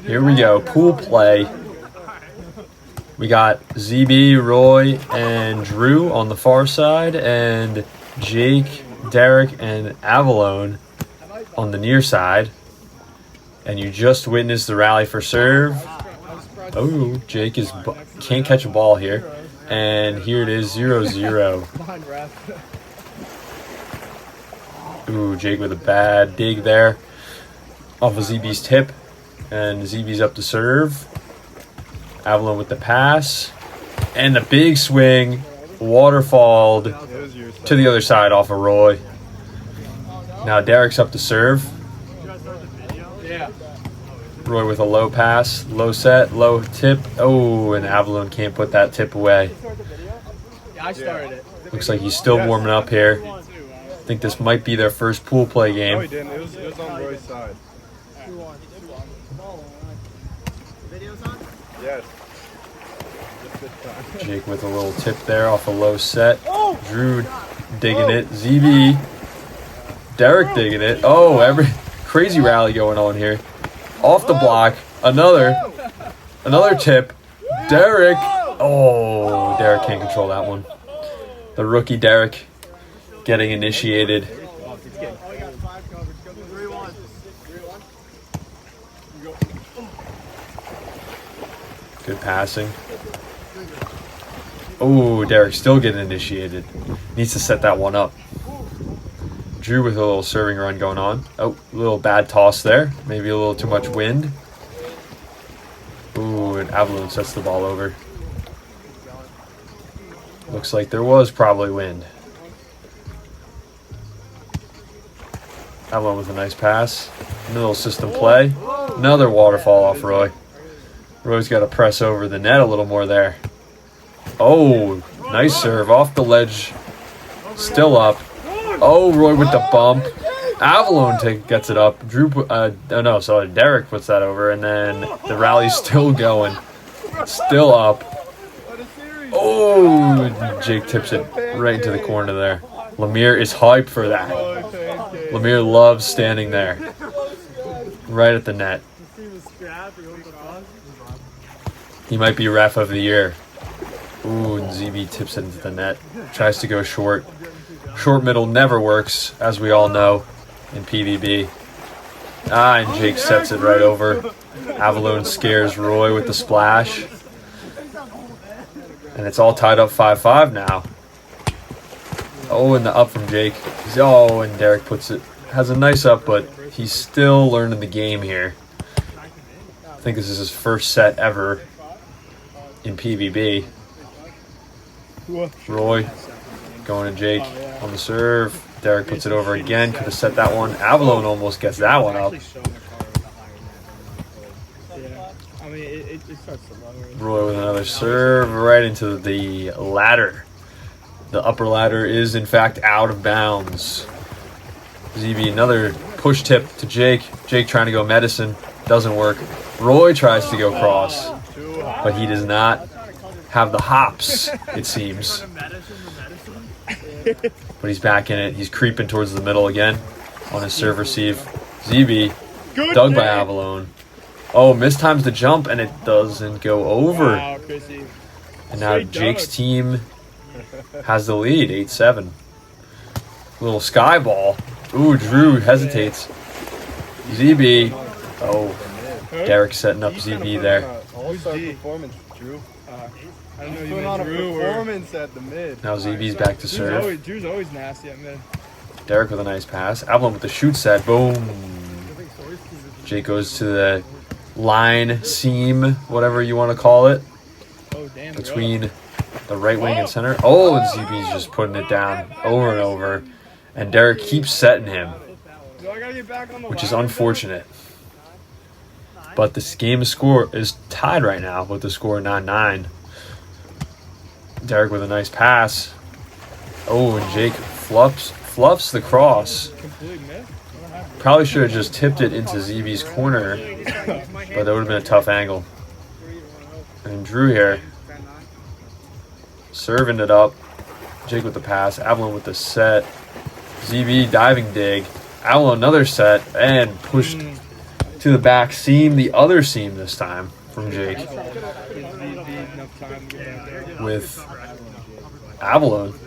Here we go, pool play. We got ZB, Roy, and Drew on the far side, and Jake, Derek, and Avallone on the near side. And you just witnessed the rally for serve. Oh, Jake can't catch a ball here. And here it is, 0-0. Ooh, Jake with a bad dig there off of ZB's tip. And ZB's up to serve. Avallone with the pass. And the big swing. Waterfalled to the other side off of Roy. Now Derek's up to serve. Roy with a low pass. Low set. Low tip. Oh, and Avallone can't put that tip away. Looks like he's still warming up here. I think this might be their first pool play game. No, he didn't. It was on Roy's side. Yes. Jake with a little tip there off a low set. Drew digging it. ZB. Derek digging it. Oh, every crazy rally going on here. Off the block. Another tip. Derek. Oh, Derek can't control that one. The rookie Derek getting initiated. Good passing. Oh, Derek still getting initiated. Needs to set that one up. Drew with a little serving run going on. Oh, a little bad toss there. Maybe a little too much wind. Ooh, and Avallone sets the ball over. Looks like there was probably wind. Avallone with a nice pass. Little system play. Another waterfall off Roy. Roy's got to press over the net a little more there. Oh, nice serve off the ledge. Still up. Oh, Roy with the bump. Avallone gets it up. Derek puts that over, and then the rally's still going. Still up. Oh, Jake tips it right into the corner there. Lemire is hyped for that. Lemire loves standing there. Right at the net. He might be ref of the year. Ooh, and ZB tips it into the net. Tries to go short. Short middle never works, as we all know, in PVB. And Jake sets it right over. Avallone scares Roy with the splash. And it's all tied up 5-5 now. Oh, and the up from Jake. Oh, and Derek has a nice up, but he's still learning the game here. I think this is his first set ever in PVB. Roy going to Jake on the serve. Derek puts it over again. Could have set that one. Avallone almost gets that one up. Roy with another serve right into the ladder. The upper ladder is in fact out of bounds. ZB another push tip to Jake. Jake trying to go medicine. Doesn't work. Roy tries to go cross, but he does not have the hops, it seems. But he's back in it. He's creeping towards the middle again on his serve receive. ZB dug by Avallone. Oh, mistimes the jump, and it doesn't go over. And now Jake's team has the lead, 8-7. Little sky ball. Ooh, Drew hesitates. ZB. Oh, Derek setting up ZB there. All-star performance, Drew. I don't know you on a performance at the mid. Now ZB's back to serve. Drew's always nasty at mid. Derek with a nice pass. Avallone with the shoot set. Boom. Jake goes to the line, seam, whatever you want to call it, between the right wing and center. Oh, and ZB's just putting it down over and over. And Derek keeps setting him, which is unfortunate. But this game score is tied right now with the score 9-9. Derek with a nice pass. Oh, and Jake fluffs the cross. Probably should have just tipped it into ZB's corner, but that would have been a tough angle. And Drew here, serving it up. Jake with the pass. Avallone with the set. ZB diving dig. Avallone another set and pushed to the back seam, the other seam this time from Jake. With Avallone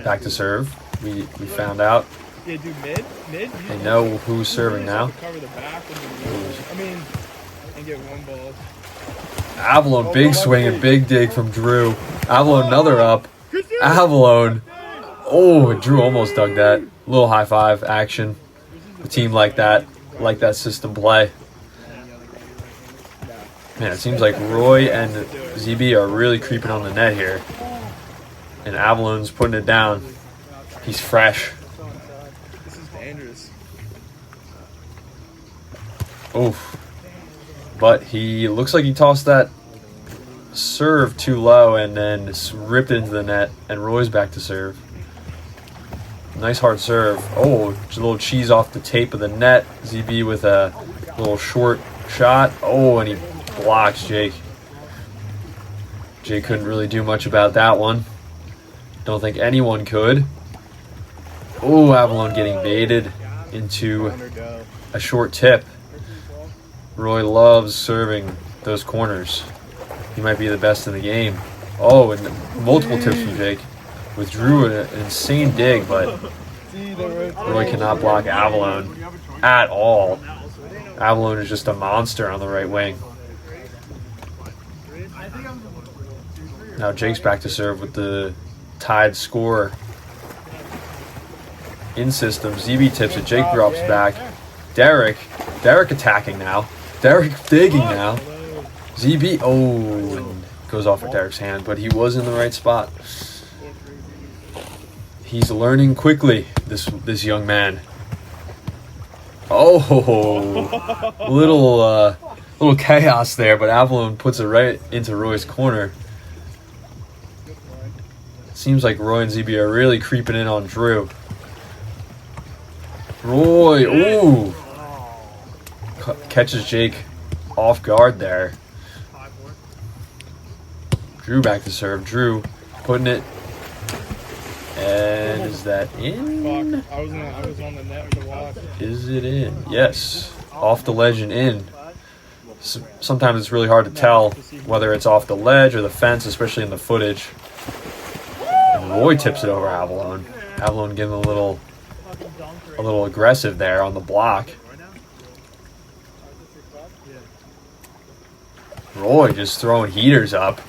back to serve. We found out. Yeah, dude, mid. They know who's serving now. Cover the back and get one ball. Avallone, big swing and big dig from Drew. Avallone, another up. Avallone. Oh, Drew almost dug that. Little high five action. The team like that system play. Man, it seems like Roy and ZB are really creeping on the net here. And Avallone's putting it down. He's fresh. This is dangerous. Oof. But he looks like he tossed that serve too low and then ripped into the net. And Roy's back to serve. Nice hard serve. Oh, just a little cheese off the tape of the net. ZB with a little short shot. Oh, and he blocks Jake. Jake couldn't really do much about that one. Don't think anyone could. Oh, Avallone getting baited into a short tip. Roy loves serving those corners. He might be the best in the game. Oh, and multiple tips from Jake. With Drew, an insane dig, but Roy cannot block Avallone at all. Avallone is just a monster on the right wing. Now Jake's back to serve with the tied score in system. ZB tips it. Jake drops back. Derek attacking now. Derek digging now. ZB, oh, and goes off of Derek's hand, but he was in the right spot. He's learning quickly, this young man. Oh, little chaos there, but Avallone puts it right into Roy's corner. Seems like Roy and ZB are really creeping in on Drew. Roy, ooh, catches Jake off guard there. Drew back to serve. Drew putting it. And is that in? Fuck. I was on the net with the watch. Is it in? Yes. Off the ledge and in. Sometimes it's really hard to tell whether it's off the ledge or the fence, especially in the footage. And Roy tips it over Avallone. Avallone getting a little aggressive there on the block. Roy just throwing heaters up,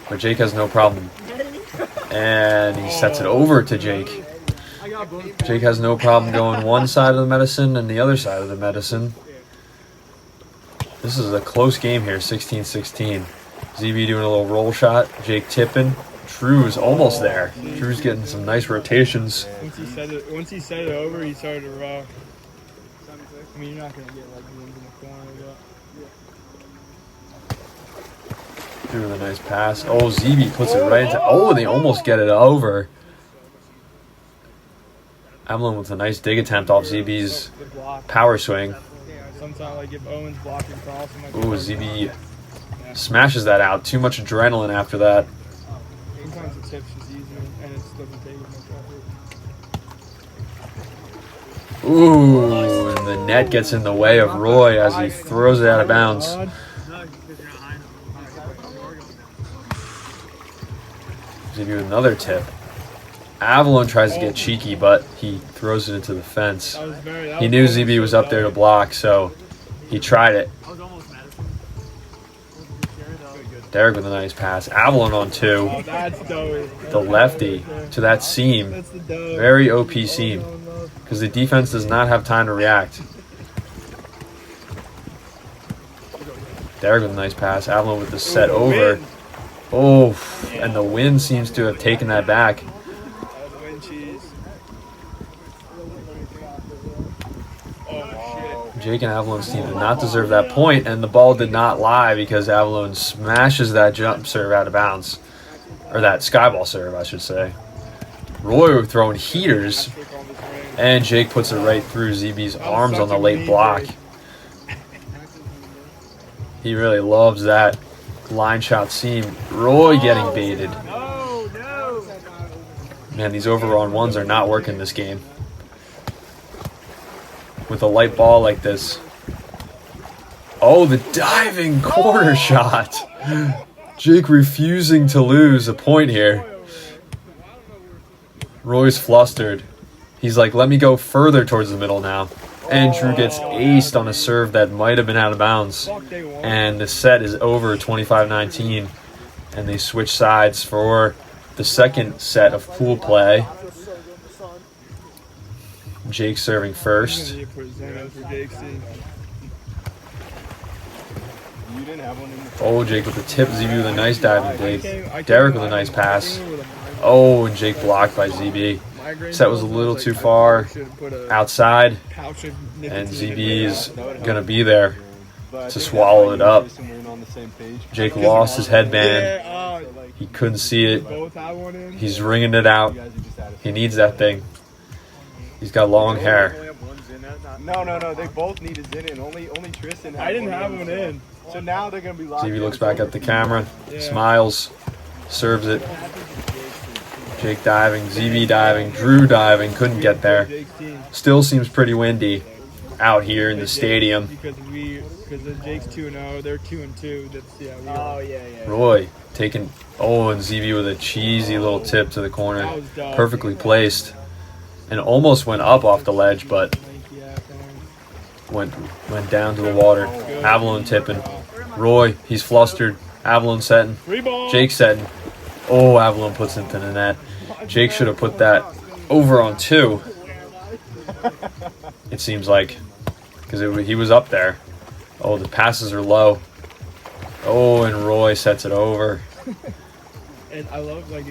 but Jake has no problem. And he sets it over to Jake. Jake has no problem going one side of the medicine and the other side of the medicine. This is a close game here, 16-16. ZB doing a little roll shot. Jake tipping. Drew's almost there. Drew's getting some nice rotations. Once he set it over, he started to rock. I mean, you're not going to get like ones in the corner, but... Drew with a nice pass. Oh, ZB puts it right into... Oh, they almost get it over. Avallone with a nice dig attempt off ZB's power swing. Sometimes, like, if Owen's blocking cross... Ooh, ZB smashes that out. Too much adrenaline after that. Sometimes the tip's just easier, and it doesn't take as much effort. Ooh, and the net gets in the way of Roy as he throws it out of bounds. ZB with another tip. Avallone tries to get cheeky, but he throws it into the fence. He knew ZB was up there to block, so he tried it. Derek with a nice pass. Avallone on two. The lefty to that seam. Very OP seam. Because the defense does not have time to react. Derek with a nice pass. Avallone with the set over. Oh, and the wind seems to have taken that back. Jake and Avallone's team did not deserve that point, and the ball did not lie because Avallone smashes that jump serve out of bounds. Or that skyball serve, I should say. Roy throwing heaters, and Jake puts it right through ZB's arms on the late block. He really loves that line shot seam. Roy getting baited. Man, these over-on ones are not working this game. With a light ball like this. Oh, the diving corner shot. Jake refusing to lose a point here. Roy's flustered. He's like, let me go further towards the middle now. And Drew gets aced on a serve that might have been out of bounds. And the set is over 25-19. And they switch sides for the second set of pool play. Jake serving first. Oh, Jake with the tip. ZB with a nice diving dig. Derek with a nice pass. Oh, and Jake blocked by ZB. Set was a little too far outside, and ZB is going to be there to swallow it up. Jake lost his headband. He couldn't see it. He's wringing it out. He needs that thing. He's got long hair. No. They both need his in. Only Tristan had I didn't have one in. So now they're going to be locked. ZB looks back at the camera, smiles, serves it. Jake diving, ZB diving, Drew diving, couldn't get there. Still seems pretty windy out here in the stadium. Because Jake's 2-0, they're 2-2. That's we are. Roy taking, and ZB with a cheesy little tip to the corner. Perfectly placed. And almost went up off the ledge, but went down to the water. Avallone tipping. Roy, he's flustered. Avallone setting. Jake setting. Oh, Avallone puts it into the net. Jake should have put that over on 2. It seems like, because he was up there. Oh, the passes are low. Oh, and Roy sets it over. And I love the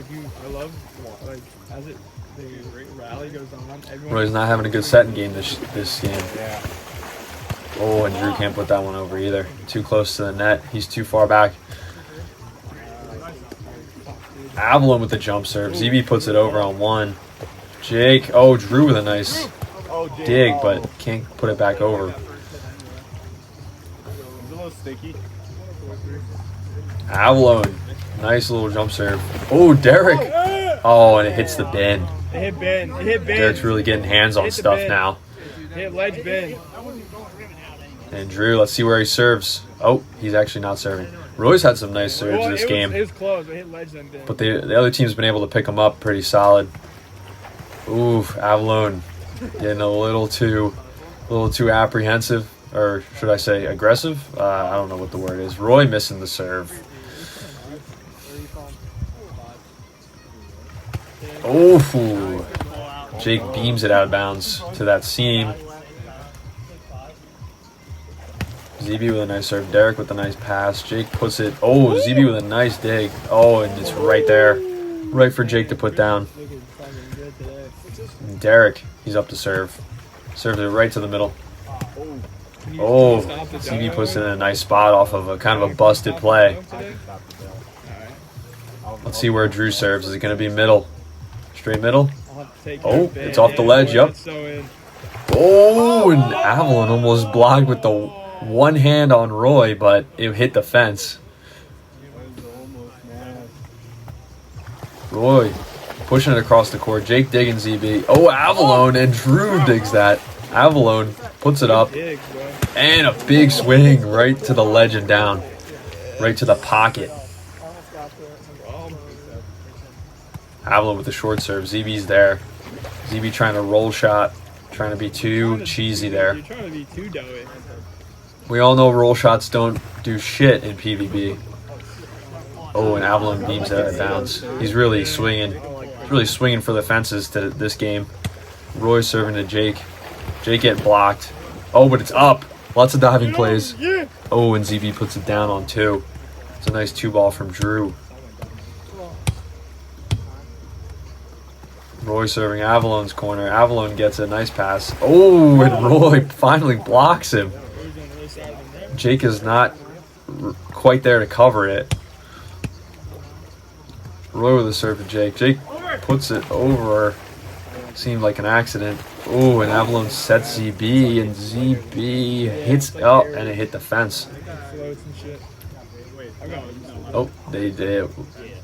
rally goes on. Roy's not having a good setting game this game. Oh, and Drew can't put that one over either. Too close to the net. He's too far back. Avallone with the jump serve. ZB puts it over on 1. Jake. Drew with a nice dig, but can't put it back over. It's a little sticky. Avallone. Nice little jump serve. Oh, Derek. Oh, and it hits the bin. It hit bin. Derek's really getting hands on stuff now. Hit ledge bin. And Drew, let's see where he serves. Oh, he's actually not serving. Roy's had some nice serves this game. It was close. It hit ledge then bin. But the other team's been able to pick him up pretty solid. Oof, Avallone getting a little too apprehensive, or should I say aggressive? I don't know what the word is. Roy missing the serve. Oh, Jake beams it out of bounds to that seam. ZB with a nice serve. Derek with a nice pass. Jake puts it. Oh, ZB with a nice dig. Oh, and it's right there. Right for Jake to put down. And Derek, he's up to serve. Serves it right to the middle. Oh, ZB puts it in a nice spot off of a kind of a busted play. Let's see where Drew serves. Is it going to be middle? Straight middle? Oh, it's off the ledge. Yep. Oh, and Avallone almost blocked with the one hand on Roy, but it hit the fence. Roy pushing it across the court. Jake digging ZB. Oh, Avallone, and Drew digs that. Avallone puts it up. And a big swing right to the ledge and down. Right to the pocket. Avallone with the short serve. ZB's there. ZB trying to roll shot. Trying to be too cheesy there. You're trying to be too doughy. We all know roll shots don't do shit in PvP. Oh, and Avallone beams it out of bounds. He's really swinging. He's really swinging for the fences to this game. Roy serving to Jake. Jake getting blocked. Oh, but it's up. Lots of diving plays. Oh, and ZB puts it down on 2. It's a nice 2-ball from Drew. Roy serving Avallone's corner. Avallone gets a nice pass. Oh, and Roy finally blocks him. Jake is not quite there to cover it. Roy with a serve to Jake. Jake puts it over. Seemed like an accident. Oh, and Avallone sets ZB, and ZB hits up, and it hit the fence. Oh, they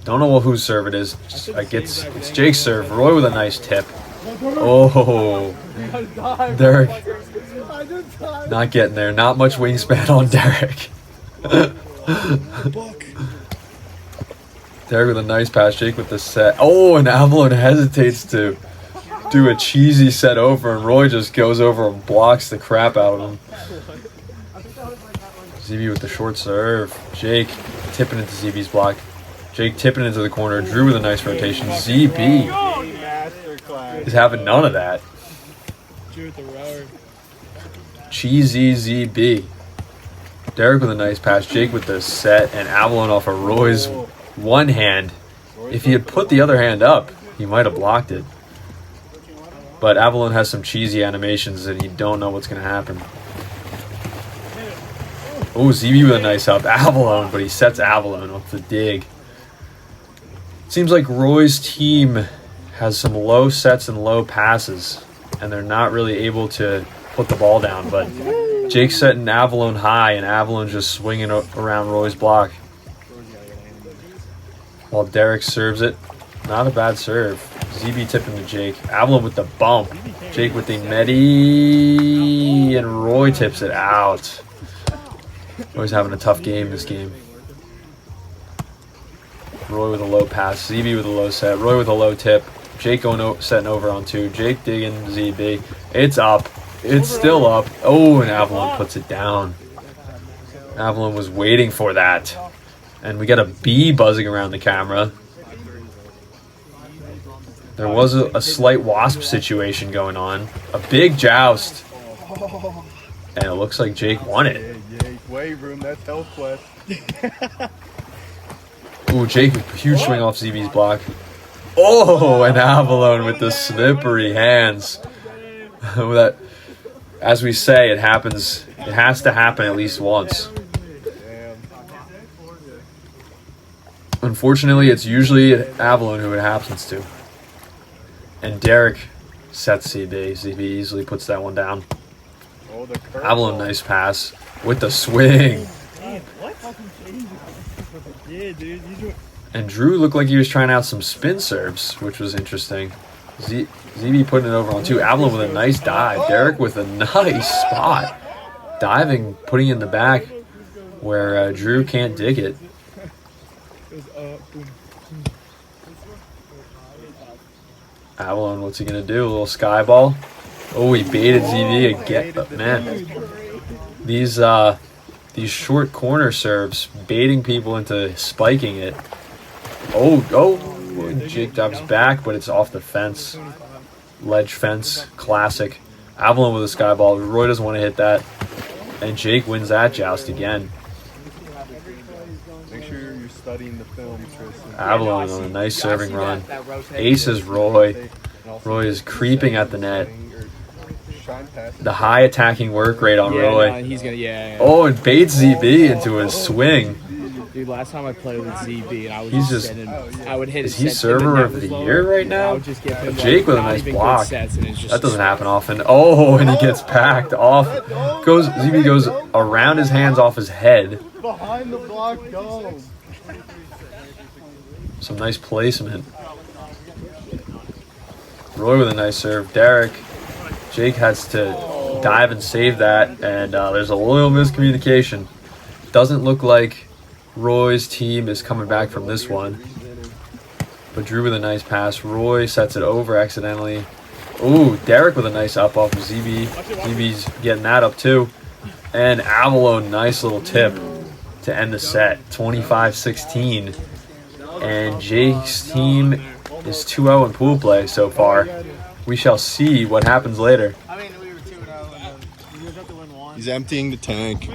don't know whose serve it is. It's Jake's serve. Roy with a nice tip. Oh, Derek Not getting there. Not much wingspan on Derek. Derek with a nice pass. Jake with the set. Oh, and Avallone hesitates to do a cheesy set over, and Roy just goes over and blocks the crap out of him. ZB with the short serve. Jake tipping into ZB's block. Jake tipping into the corner. Drew with a nice rotation. ZB is having none of that. Drew with the rower. Cheesy ZB. Derek with a nice pass. Jake with the set, and Avallone off of Roy's one hand. If he had put the other hand up, he might have blocked it. But Avallone has some cheesy animations and you don't know what's going to happen. Oh, ZB with a nice up. Avallone, but he sets Avallone off the dig. Seems like Roy's team has some low sets and low passes, and they're not really able to put the ball down. But Jake's setting Avallone high, and Avallone just swinging around Roy's block. While Derek serves it. Not a bad serve. ZB tipping to Jake. Avallone with the bump. Jake with the medi, and Roy tips it out. Roy's having a tough game this game. Roy with a low pass. ZB with a low set. Roy with a low tip. Jake setting over on 2. Jake digging ZB. It's up. It's still up. Oh, and Avallone puts it down. Avallone was waiting for that. And we got a bee buzzing around the camera. There was a slight wasp situation going on. A big joust. And it looks like Jake won it. Weight room, that's health quest. Ooh, Jake with a huge swing off ZB's block. Oh, and Avallone with the slippery hands. That, as we say, it happens. It has to happen at least once. Unfortunately, it's usually Avallone who it happens to. And Derek sets ZB. ZB easily puts that one down. Avallone, nice pass with the swing. Yeah, dude. And Drew looked like he was trying out some spin serves, which was interesting. ZB putting it over on 2. Avallone with a nice dive. Derek with a nice spot. Diving, putting it in the back where Drew can't dig it. Avallone, what's he going to do? A little sky ball. Oh, he baited ZB again. But man, these short corner serves, baiting people into spiking it. Oh, Jake dives back, but it's off the fence. Ledge fence, classic. Avallone with a sky ball. Roy doesn't want to hit that. And Jake wins that joust again. Make sure you're studying the film, Tristan. Avallone on a nice serving run. Aces Roy. Roy is creeping at the net. The high attacking work rate on Roy. No, he's gonna, yeah. Oh, and baits ZB into his swing. Dude, last time I played with ZB, and I was He's just just- sending, I would hit. Is he server of the year right I now? would just give him Jake with a not nice even good block. sets, and it's just That doesn't happen often. Oh, and he gets packed off. ZB goes around his hands off his head. Behind the block, go. Some nice placement. Roy with a nice serve. Derek. Jake has to dive and save that, and there's a little miscommunication. Doesn't look like Roy's team is coming back from this one. But Drew with a nice pass. Roy sets it over accidentally. Ooh, Derek with a nice up off of ZB. ZB's getting that up too. And Avallone, nice little tip to end the set. 25-16. And Jake's team is 2-0 in pool play so far. We shall see what happens later. He's emptying the tank.